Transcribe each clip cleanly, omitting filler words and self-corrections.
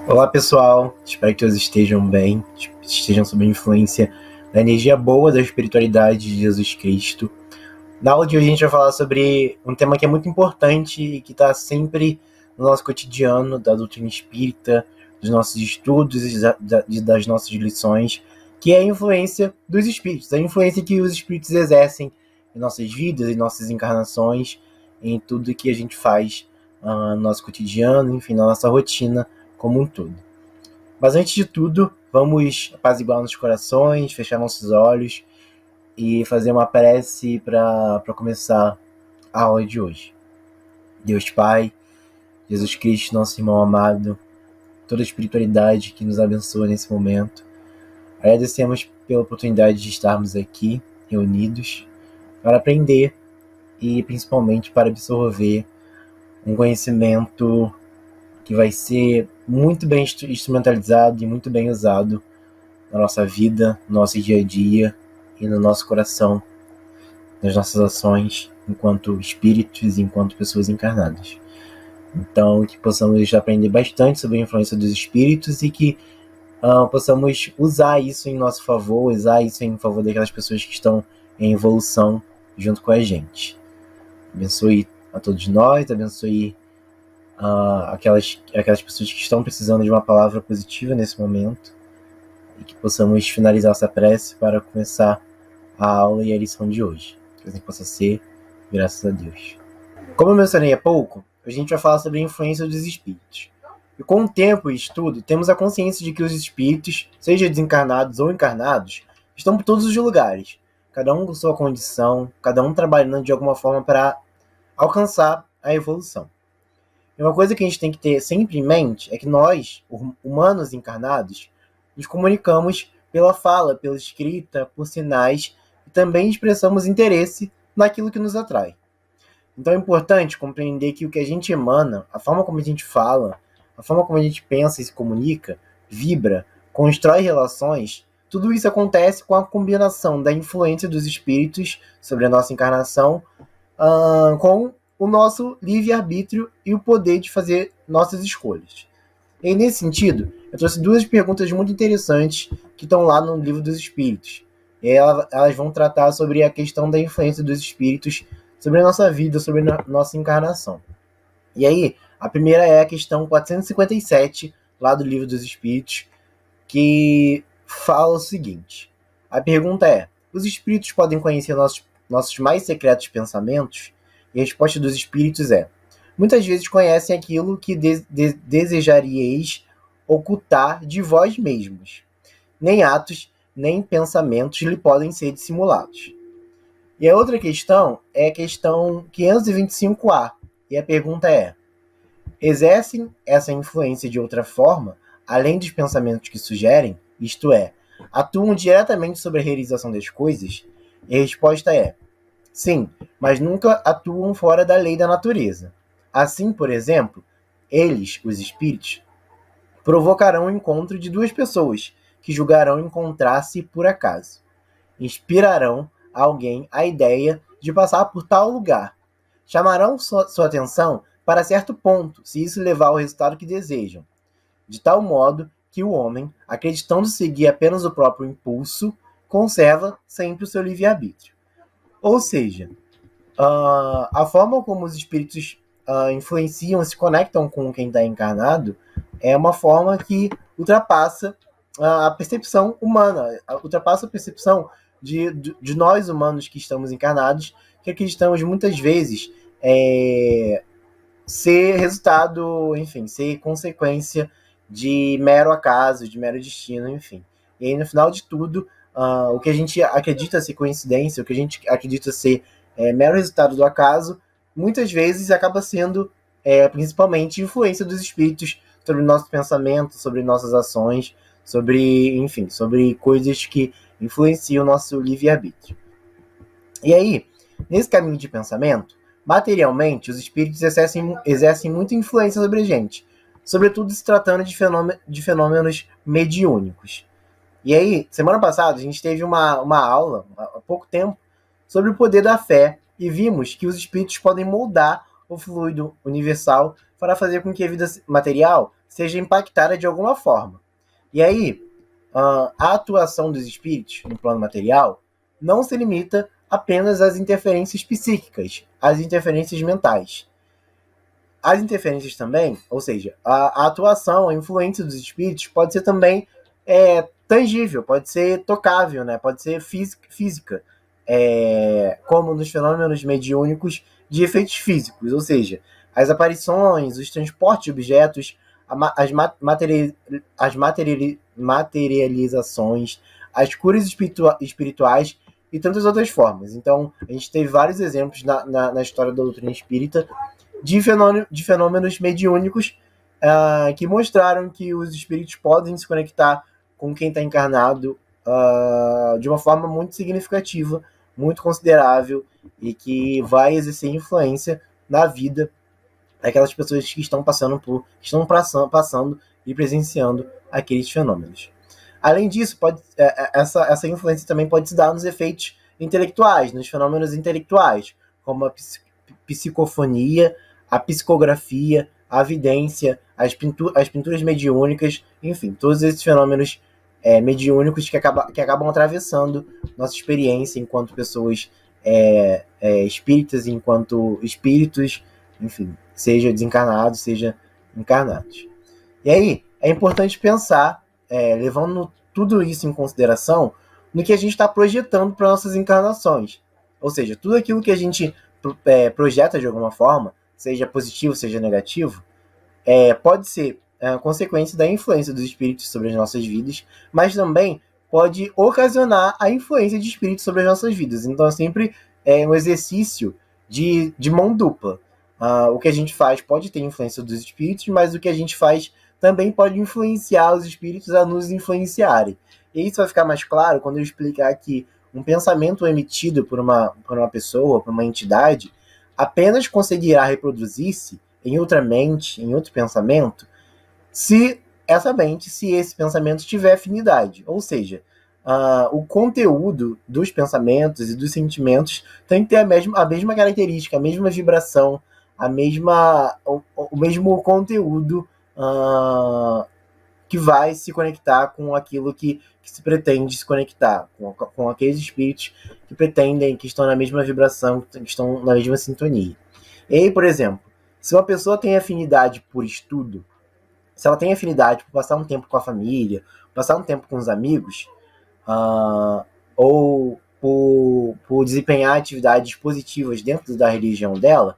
Olá pessoal, espero que todos estejam bem, estejam sob a influência da energia boa da espiritualidade de Jesus Cristo. Na aula de hoje a gente vai falar sobre um tema que é muito importante e que está sempre no nosso cotidiano, da doutrina espírita, dos nossos estudos e das nossas lições, que é a influência dos espíritos, a influência que os espíritos exercem em nossas vidas, em nossas encarnações, em tudo que a gente faz no nosso cotidiano, enfim, na nossa rotina como um todo. Mas antes de tudo, vamos apaziguar nossos corações, fechar nossos olhos e fazer uma prece para começar a aula de hoje. Deus Pai, Jesus Cristo, nosso irmão amado, toda a espiritualidade que nos abençoa nesse momento, agradecemos pela oportunidade de estarmos aqui reunidos para aprender e principalmente para absorver um conhecimento que vai ser muito bem instrumentalizado e muito bem usado na nossa vida, no nosso dia a dia e no nosso coração, nas nossas ações enquanto espíritos e enquanto pessoas encarnadas. Então, que possamos aprender bastante sobre a influência dos espíritos e que possamos usar isso em nosso favor, usar isso em favor daquelas pessoas que estão em evolução junto com a gente. Abençoe a todos nós, abençoe aquelas pessoas que estão precisando de uma palavra positiva nesse momento e que possamos finalizar essa prece para começar a aula e a lição de hoje. Que assim possa ser, graças a Deus. Como eu mencionei há pouco, a gente vai falar sobre a influência dos espíritos. E com o tempo e estudo, temos a consciência de que os espíritos, seja desencarnados ou encarnados, estão por todos os lugares, cada um com sua condição, cada um trabalhando de alguma forma para alcançar a evolução. E uma coisa que a gente tem que ter sempre em mente é que nós, humanos encarnados, nos comunicamos pela fala, pela escrita, por sinais, e também expressamos interesse naquilo que nos atrai. Então é importante compreender que o que a gente emana, a forma como a gente fala, a forma como a gente pensa e se comunica, vibra, constrói relações, tudo isso acontece com a combinação da influência dos espíritos sobre a nossa encarnação com o nosso livre-arbítrio e o poder de fazer nossas escolhas. E nesse sentido, eu trouxe duas perguntas muito interessantes que estão lá no Livro dos Espíritos. E elas vão tratar sobre a questão da influência dos espíritos sobre a nossa vida, sobre a nossa encarnação. E aí, a primeira é a questão 457, lá do Livro dos Espíritos, que fala o seguinte. A pergunta é: os espíritos podem conhecer nossos mais secretos pensamentos? E a resposta dos espíritos é: muitas vezes conhecem aquilo que desejaríeis ocultar de vós mesmos. Nem atos, nem pensamentos lhe podem ser dissimulados. E a outra questão é a questão 525A. E a pergunta é: exercem essa influência de outra forma, além dos pensamentos que sugerem? Isto é, atuam diretamente sobre a realização das coisas? E a resposta é: sim, mas nunca atuam fora da lei da natureza. Assim, por exemplo, eles, os espíritos, provocarão o encontro de duas pessoas que julgarão encontrar-se por acaso. Inspirarão a alguém a ideia de passar por tal lugar. Chamarão sua atenção para certo ponto, se isso levar ao resultado que desejam. De tal modo que o homem, acreditando seguir apenas o próprio impulso, conserva sempre o seu livre-arbítrio. Ou seja, a forma como os espíritos influenciam, se conectam com quem está encarnado, é uma forma que ultrapassa a percepção humana, ultrapassa a percepção de nós humanos que estamos encarnados, que acreditamos muitas vezes ser resultado, enfim, ser consequência de mero acaso, de mero destino, enfim. E aí, no final de tudo, o que a gente acredita ser coincidência, o que a gente acredita ser mero resultado do acaso, muitas vezes acaba sendo principalmente influência dos espíritos sobre o nosso pensamento, sobre nossas ações, sobre coisas que influenciam o nosso livre-arbítrio. E aí, nesse caminho de pensamento, materialmente, os espíritos exercem muita influência sobre a gente, sobretudo se tratando de fenômenos mediúnicos. E aí, semana passada, a gente teve uma aula, há pouco tempo, sobre o poder da fé, e vimos que os espíritos podem moldar o fluido universal, para fazer com que a vida material seja impactada de alguma forma. E aí, a atuação dos espíritos no plano material não se limita apenas às interferências psíquicas, às interferências mentais. As interferências também, ou seja, a atuação, a influência dos espíritos pode ser também tangível, pode ser tocável, né? Pode ser física, como nos fenômenos mediúnicos de efeitos físicos, ou seja, as aparições, os transportes de objetos, as materializações, as curas espirituais e tantas outras formas. Então, a gente teve vários exemplos na história da doutrina espírita de fenômenos mediúnicos que mostraram que os espíritos podem se conectar com quem está encarnado de uma forma muito significativa, muito considerável e que vai exercer influência na vida daquelas pessoas que estão passando e presenciando aqueles fenômenos. Além disso, essa influência também pode se dar nos efeitos intelectuais, nos fenômenos intelectuais, como a psicofonia, a psicografia, a vidência, as pinturas mediúnicas, enfim, todos esses fenômenos mediúnicos que acabam atravessando nossa experiência enquanto pessoas espíritas, enquanto espíritos, enfim, seja desencarnados, seja encarnados. E aí, é importante pensar, levando tudo isso em consideração, no que a gente está projetando para nossas encarnações. Ou seja, tudo aquilo que a gente projeta de alguma forma, seja positivo, seja negativo, pode ser consequência da influência dos espíritos sobre as nossas vidas, mas também pode ocasionar a influência de espíritos sobre as nossas vidas. Então é sempre um exercício de mão dupla. O que a gente faz pode ter influência dos espíritos, mas o que a gente faz também pode influenciar os espíritos a nos influenciarem. E isso vai ficar mais claro quando eu explicar que um pensamento emitido por uma pessoa, por uma entidade, apenas conseguirá reproduzir-se em outra mente, em outro pensamento, se esse pensamento tiver afinidade. Ou seja, o conteúdo dos pensamentos e dos sentimentos tem que ter a mesma característica, a mesma vibração, o mesmo conteúdo que vai se conectar com aquilo que se pretende se conectar, com aqueles espíritos que pretendem, que estão na mesma vibração, que estão na mesma sintonia. E aí, por exemplo, se uma pessoa tem afinidade por estudo, se ela tem afinidade por passar um tempo com a família, passar um tempo com os amigos, ou por desempenhar atividades positivas dentro da religião dela,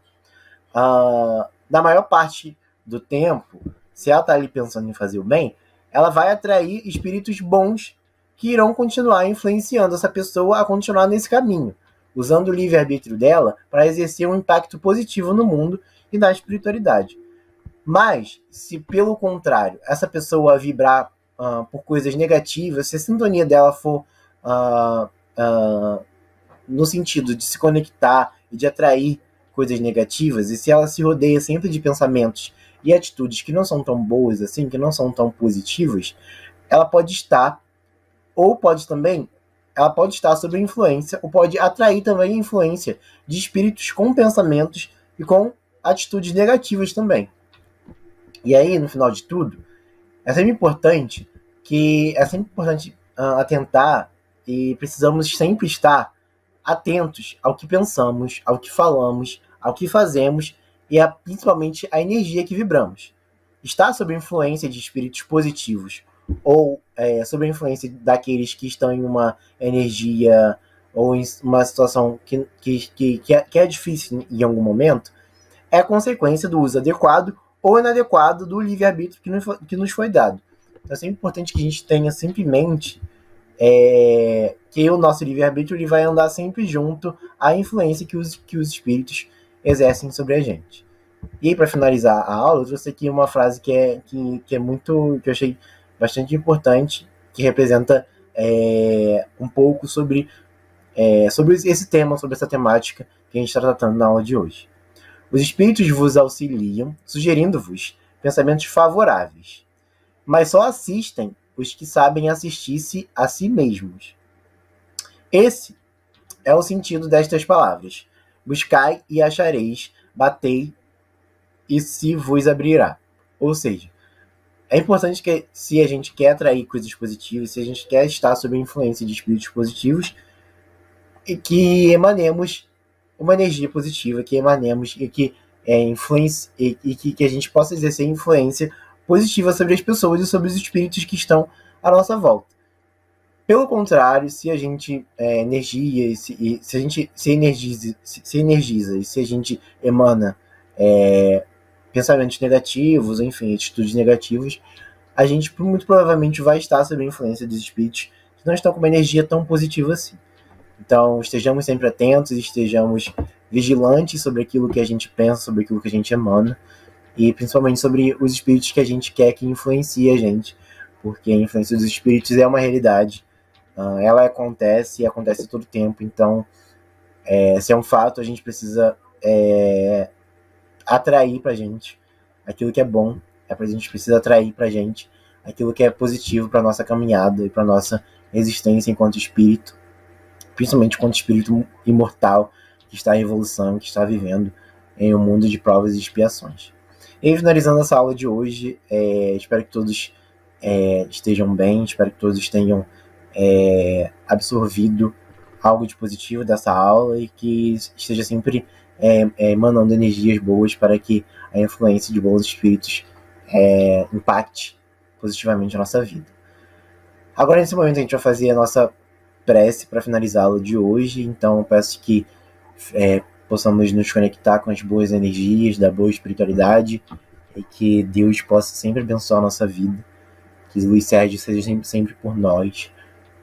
na maior parte do tempo, se ela está ali pensando em fazer o bem, ela vai atrair espíritos bons que irão continuar influenciando essa pessoa a continuar nesse caminho, usando o livre-arbítrio dela para exercer um impacto positivo no mundo e na espiritualidade. Mas, se pelo contrário, essa pessoa vibrar por coisas negativas, se a sintonia dela for no sentido de se conectar e de atrair coisas negativas, e se ela se rodeia sempre de pensamentos e atitudes que não são tão boas assim, que não são tão positivas, ela pode estar sob influência, ou pode atrair também a influência de espíritos com pensamentos e com atitudes negativas também. E aí, no final de tudo, é sempre importante atentar, e precisamos sempre estar atentos ao que pensamos, ao que falamos, ao que fazemos e principalmente a energia que vibramos. Estar sob a influência de espíritos positivos ou sob a influência daqueles que estão em uma energia ou em uma situação que é difícil em algum momento, é a consequência do uso adequado ou inadequado do livre-arbítrio que nos foi dado. Então é sempre importante que a gente tenha sempre em mente que o nosso livre-arbítrio ele vai andar sempre junto à influência que os espíritos exercem sobre a gente. E aí, para finalizar a aula, eu trouxe aqui uma frase que eu achei bastante importante, que representa um pouco sobre esse tema, sobre essa temática que a gente está tratando na aula de hoje. Os espíritos vos auxiliam, sugerindo-vos pensamentos favoráveis, mas só assistem os que sabem assistir-se a si mesmos. Esse é o sentido destas palavras. Buscai e achareis, batei e se vos abrirá. Ou seja, é importante que, se a gente quer atrair coisas positivas, se a gente quer estar sob a influência de espíritos positivos, e que emanemos uma energia positiva, que emanemos e que influência e que a gente possa exercer influência positiva sobre as pessoas e sobre os espíritos que estão à nossa volta. Pelo contrário, se a gente energia, se a gente se energiza e se a gente emana pensamentos negativos, enfim, atitudes negativas, a gente muito provavelmente vai estar sob a influência dos espíritos que não estão com uma energia tão positiva assim. Então, estejamos sempre atentos, estejamos vigilantes sobre aquilo que a gente pensa, sobre aquilo que a gente emana, e principalmente sobre os espíritos que a gente quer que influenciem a gente, porque a influência dos espíritos é uma realidade, ela acontece e acontece todo tempo, então, se é um fato, a gente precisa atrair pra gente aquilo que é bom, a gente precisa atrair pra gente aquilo que é positivo pra nossa caminhada e pra nossa existência enquanto espírito, principalmente quanto espírito imortal que está em evolução, que está vivendo em um mundo de provas e expiações. E finalizando essa aula de hoje, espero que todos estejam bem, espero que todos tenham absorvido algo de positivo dessa aula e que esteja sempre emanando energias boas para que a influência de bons espíritos impacte positivamente a nossa vida. Agora, nesse momento, a gente vai fazer a nossa prece para finalizar a aula de hoje, então eu peço que possamos nos conectar com as boas energias da boa espiritualidade e que Deus possa sempre abençoar a nossa vida, que Luiz Sérgio seja sempre por nós,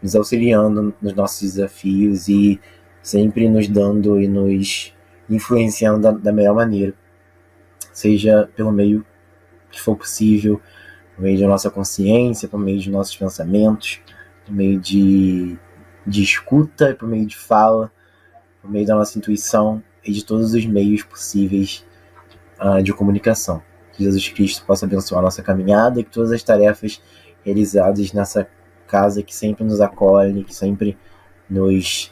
nos auxiliando nos nossos desafios e sempre nos dando e nos influenciando da melhor maneira, seja pelo meio que for possível, por meio da nossa consciência, por meio de nossos pensamentos, por meio de escuta, por meio de fala, por meio da nossa intuição e de todos os meios possíveis de comunicação. Que Jesus Cristo possa abençoar a nossa caminhada e que todas as tarefas realizadas nessa casa que sempre nos acolhe, que sempre nos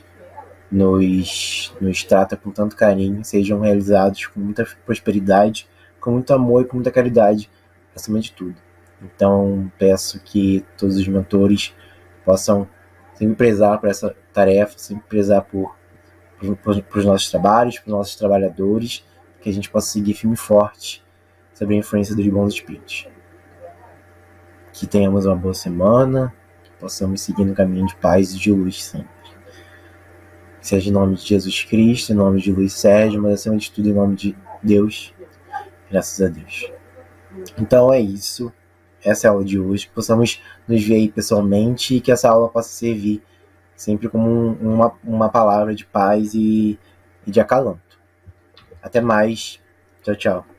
trata com tanto carinho, sejam realizados com muita prosperidade, com muito amor e com muita caridade, acima de tudo. Então, peço que todos os mentores possam sempre prezar por essa tarefa, sempre prezar por os nossos trabalhos, para os nossos trabalhadores, que a gente possa seguir firme e forte sobre a influência dos bons espíritos. Que tenhamos uma boa semana, que possamos seguir no caminho de paz e de luz sempre. Seja em nome de Jesus Cristo, em nome de Luiz Sérgio, mas acima de tudo em nome de Deus, graças a Deus. Então é isso, essa é a aula de hoje, que possamos nos ver aí pessoalmente e que essa aula possa servir sempre como uma palavra de paz e de acalanto. Até mais, tchau, tchau.